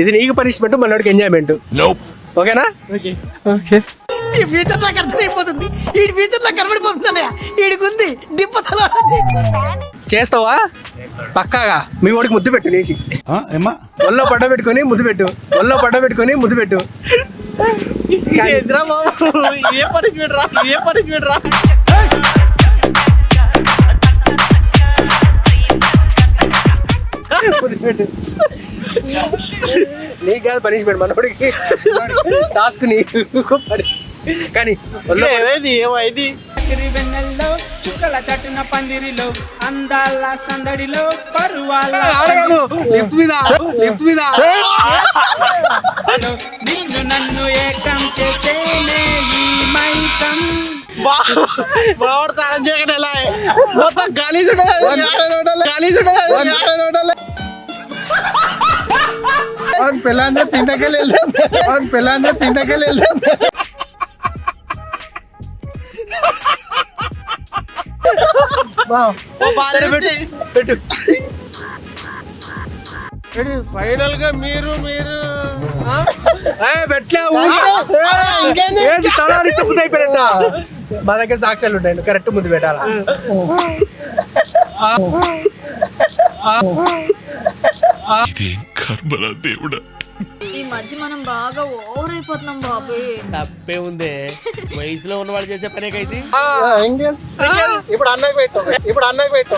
ఇది నీకు పనిష్మెంట్, మనోడికి ఎంజాయ్మెంట్. ఓకేనా? ఓకే. ఈ ఫ్యూచర్ నాకు అర్థమైపోతుంది. ఈ ఫ్యూచర్ నాకు కనబడిపోతుందన్నయ్య. ఈడికుంది దిప్పతలో. చేస్తావా పక్కాగా? మీ వాడికి ముద్దు పెట్టు లేచి. ఒళ్ళో పడ్డ పెట్టుకొని ముద్దు పెట్టు. ఒళ్ళో పడ్డ పెట్టుకొని ముద్దు పెట్టు. ఏ పనిష్మెంట్ రా, ఏ పనిష్మెంట్ రా. ముద్దు పెట్టు. నీకు కాదు పనిష్మెంట్, మనోడికి టాస్క్ నీకు. కానీ ఏమైంది? వెన్నెల్లో చుక్కల చట్టున పందిరిలో అందాల సందడిలో పరువాల లిప్స్ మీద నిన్ను నన్ను ఏకం చేసేనే ఈ మైకం. మొత్తం గలీజ్ పిల్లందరూ తింటకెళ్ళి వెళ్తాం. పెట్టు. ఫైనల్ గా మీరు పెట్టలే చెప్పుతా అయిపోయినట్ట. మా దగ్గర సాక్ష్యాలు ఉంటాయి, కరెక్ట్ ముందు పెట్టాలా? దేవుడా, ఈ మధ్య మనం బాగా ఓవర్ అయిపోతున్నాం బాబు. తప్పే ఉందే, వయసులో ఉన్న వాళ్ళు చేసే పనేకైతే. ఇప్పుడు అన్నకి పెట్టు.